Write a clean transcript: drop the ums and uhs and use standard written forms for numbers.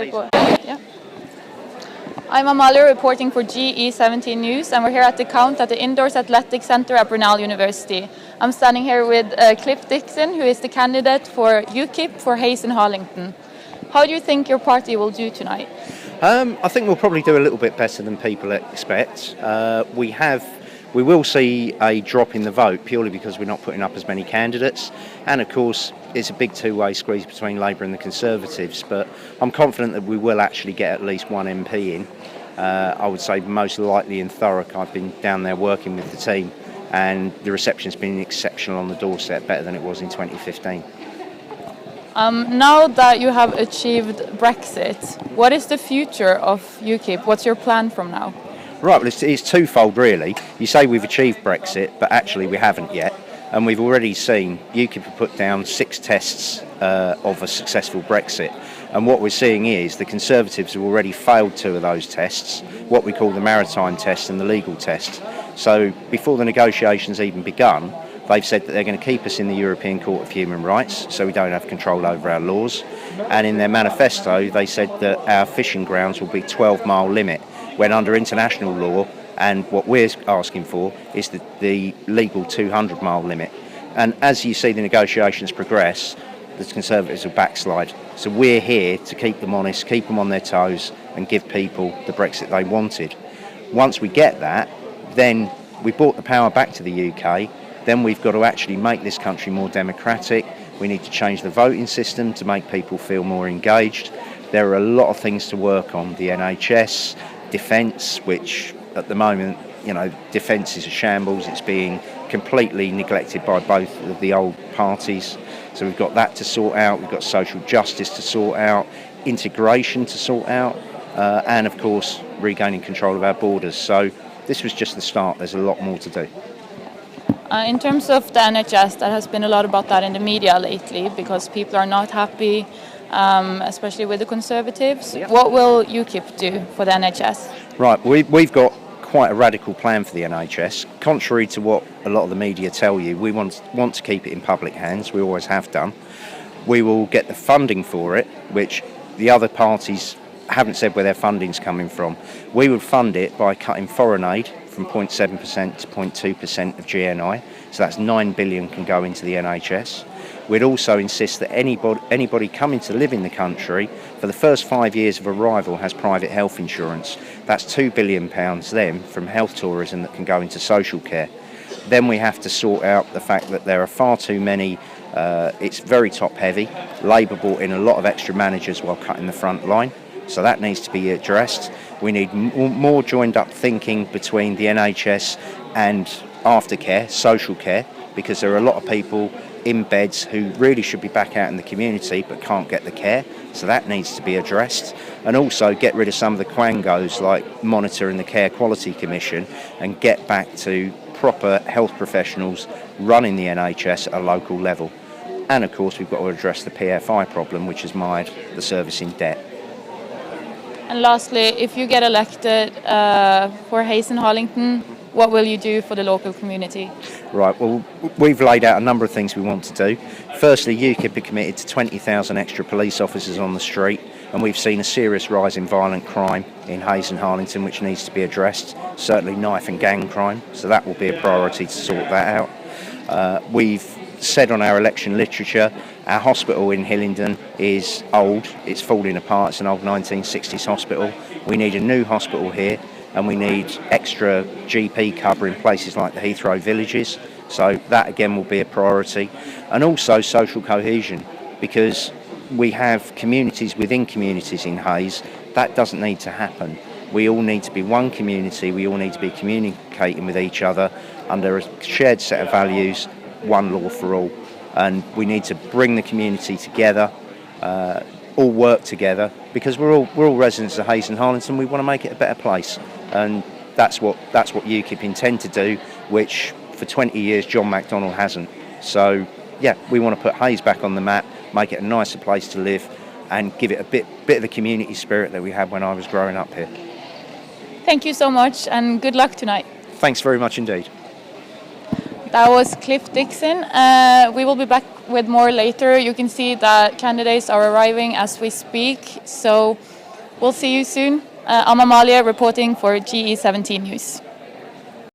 Yeah. I'm Amalie reporting for GE17 News, and we're here at the count at the Indoors Athletic Center at Brunel University. I'm standing here with Cliff Dixon, who is the candidate for UKIP for Hayes and Harlington. How do you think your party will do tonight? I think we'll probably do a little bit better than people expect. We will see a drop in the vote purely because we're not putting up as many candidates, and of course it's a big two-way squeeze between Labour and the Conservatives, but I'm confident that we will actually get at least one MP in. I would say most likely in Thurrock. I've been down there working with the team and the reception's been exceptional on the doorstep, better than it was in 2015. Now that you have achieved Brexit, what is the future of UKIP? What's your plan from now? Right, well, it's twofold really. You say we've achieved Brexit, but actually we haven't yet. And we've already seen UKIP have put down 6 tests of a successful Brexit. And what we're seeing is the Conservatives have already failed 2 of those tests, what we call the maritime test and the legal test. So before the negotiations even begun, they've said that they're going to keep us in the European Court of Human Rights, so we don't have control over our laws. And in their manifesto, they said that our fishing grounds will be 12-mile limit, when under international law, and what we're asking for is the legal 200-mile limit. And as you see the negotiations progress, the Conservatives will backslide. So we're here to keep them honest, keep them on their toes, and give people the Brexit they wanted. Once we get that, then we brought the power back to the UK. Then we've got to actually make this country more democratic. We need to change the voting system to make people feel more engaged. There are a lot of things to work on. The NHS, defence, which at the moment, defence is a shambles. It's being completely neglected by both of the old parties. So we've got that to sort out. We've got social justice to sort out, integration to sort out, and of course regaining control of our borders. So this was just the start. There's a lot more to do. In terms of the NHS, there has been a lot about that in the media lately because people are not happy, especially with the Conservatives. Yep. What will UKIP do for the NHS? Right, we've got quite a radical plan for the NHS. Contrary to what a lot of the media tell you, we want to keep it in public hands. We always have done. We will get the funding for it, which the other parties haven't said where their funding's coming from. We would fund it by cutting foreign aid from 0.7% to 0.2% of GNI, so that's 9 billion can go into the NHS. We'd also insist that anybody coming to live in the country for the first 5 years of arrival has private health insurance. That's £2 billion then from health tourism that can go into social care. Then we have to sort out the fact that there are far too many, it's very top heavy. Labour brought in a lot of extra managers while cutting the front line. So that needs to be addressed. We need more joined up thinking between the NHS and aftercare, social care, because there are a lot of people in beds who really should be back out in the community but can't get the care. So that needs to be addressed. And also get rid of some of the quangos like Monitor and the Care Quality Commission and get back to proper health professionals running the NHS at a local level. And of course we've got to address the PFI problem, which has mired the service in debt. And lastly, if you get elected for Hayes and Harlington, what will you do for the local community? Right, well, we've laid out a number of things we want to do. Firstly, UKIP are committed to 20,000 extra police officers on the street, and we've seen a serious rise in violent crime in Hayes and Harlington, which needs to be addressed, certainly knife and gang crime, so that will be a priority to sort that out. We've said on our election literature, our hospital in Henden is old, it's falling apart, it's an old 1960s hospital. We need a new hospital here, and we need extra GP cover in places like the Heathrow villages, so that again will be a priority. And also social cohesion, because we have communities within communities in Hayes. That doesn't need to happen. We all need to be one community, we all need to be communicating with each other under a shared set of values, one law for all. And we need to bring the community together, all work together, because we're all residents of Hayes and Harlington. We want to make it a better place, and that's what UKIP intend to do, which for 20 years John McDonnell hasn't. So yeah, we want to put Hayes back on the map, make it a nicer place to live, and give it a bit of the community spirit that we had when I was growing up here. Thank you so much, and good luck tonight. Thanks very much indeed. That was Cliff Dixon. We will be back with more later. You can see that candidates are arriving as we speak. So we'll see you soon. I'm Amalie reporting for GE17 News.